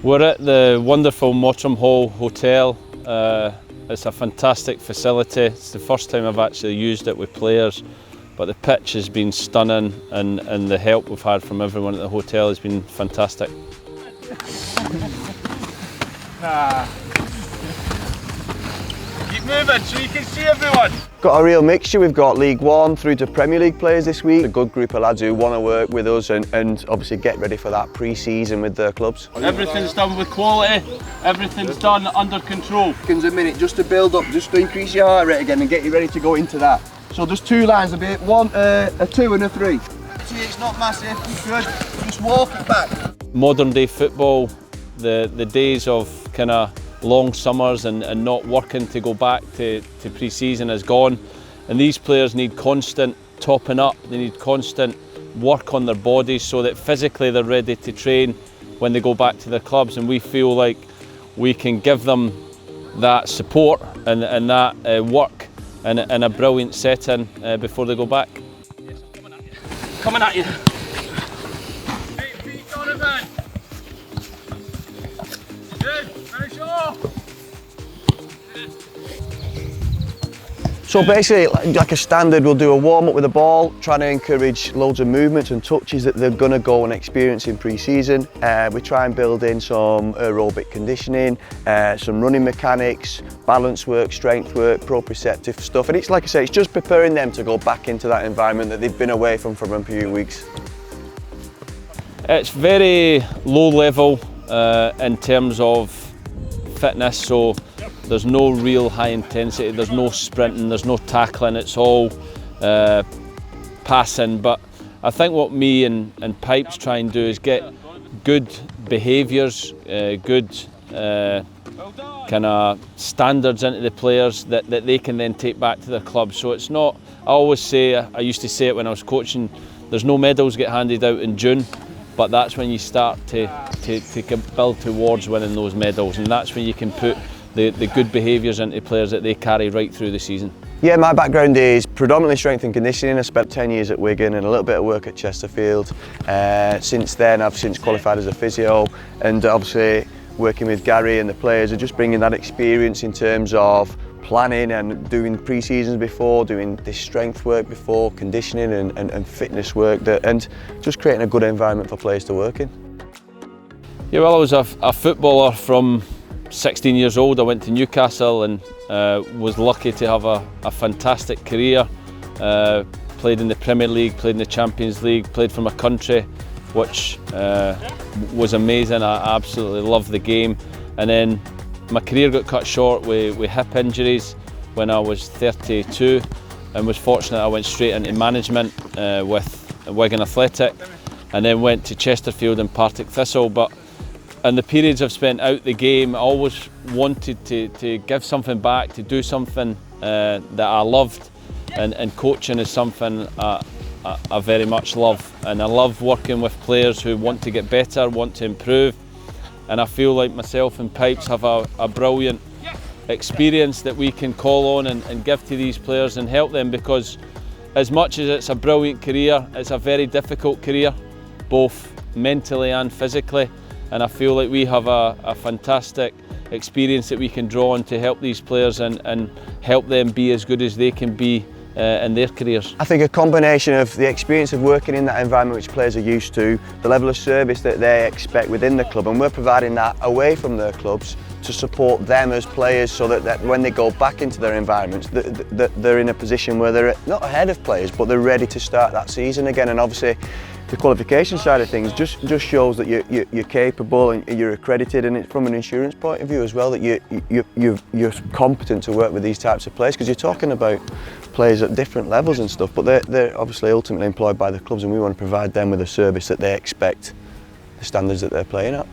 We're at the wonderful Promotional Hotel. It's a fantastic facility. It's the first time I've actually used it with players, but the pitch has been stunning, and the help we've had from everyone at the hotel has been fantastic. Keep moving so you can see everyone. Got a real mixture. We've got League One through to Premier League players this week. A good group of lads who want to work with us and obviously get ready for that pre-season with their clubs. Everything's done with quality, everything's done under control. Seconds a minute just to build up, just to increase your heart rate again and get you ready to go into that. So there's two lines a bit, a 2 and a 3. See, it's not massive, it's good. Just walk it back. Modern day football, the days of kind of long summers and not working to go back to pre-season is gone, and these players need constant topping up. They need constant work on their bodies so that physically they're ready to train when they go back to their clubs, and we feel like we can give them that support and that work in a brilliant setting before they go back. Coming at you. So basically, like a standard, we'll do a warm-up with the ball, trying to encourage loads of movements and touches that they're going to go and experience in pre-season. We try and build in some aerobic conditioning, some running mechanics, balance work, strength work, proprioceptive stuff. And it's like I say, it's just preparing them to go back into that environment that they've been away from for a few weeks. It's very low level in terms of fitness, so there's no real high intensity, there's no sprinting, there's no tackling, it's all passing. But I think what me and Pipes try and do is get good behaviours, good kind of standards into the players that they can then take back to their club. So it's not, I always say, I used to say it when I was coaching, there's no medals get handed out in June, but that's when you start to build towards winning those medals, and that's when you can put the good behaviours into players that they carry right through the season. Yeah, my background is predominantly strength and conditioning. I spent 10 years at Wigan and a little bit of work at Chesterfield. Since then, I've since qualified as a physio, and obviously working with Gary and the players are just bringing that experience in terms of planning and doing pre-seasons before, doing this strength work before, conditioning and fitness work, and just creating a good environment for players to work in. Yeah, well, I was a footballer from 16 years old. I went to Newcastle and was lucky to have a fantastic career. Played in the Premier League, played in the Champions League, played for my country, which was amazing. I absolutely loved the game. And then my career got cut short with hip injuries when I was 32, and was fortunate I went straight into management with Wigan Athletic, and then went to Chesterfield and Partick Thistle. But in the periods I've spent out the game, I always wanted to give something back, to do something that I loved, and coaching is something I very much love. And I love working with players who want to get better, want to improve, and I feel like myself and Pipes have a brilliant experience that we can call on and give to these players and help them, because as much as it's a brilliant career, it's a very difficult career, both mentally and physically. And I feel like we have a fantastic experience that we can draw on to help these players and help them be as good as they can be in their careers. I think a combination of the experience of working in that environment which players are used to, the level of service that they expect within the club, and we're providing that away from their clubs to support them as players, so that when they go back into their environments, that they're in a position where they're not ahead of players, but they're ready to start that season again. And obviously the qualification side of things just shows that you're capable and you're accredited, and it's from an insurance point of view as well, that you're competent to work with these types of players, because you're talking about players at different levels and stuff, but they're obviously ultimately employed by the clubs, and we want to provide them with a service that they expect, the standards that they're playing at.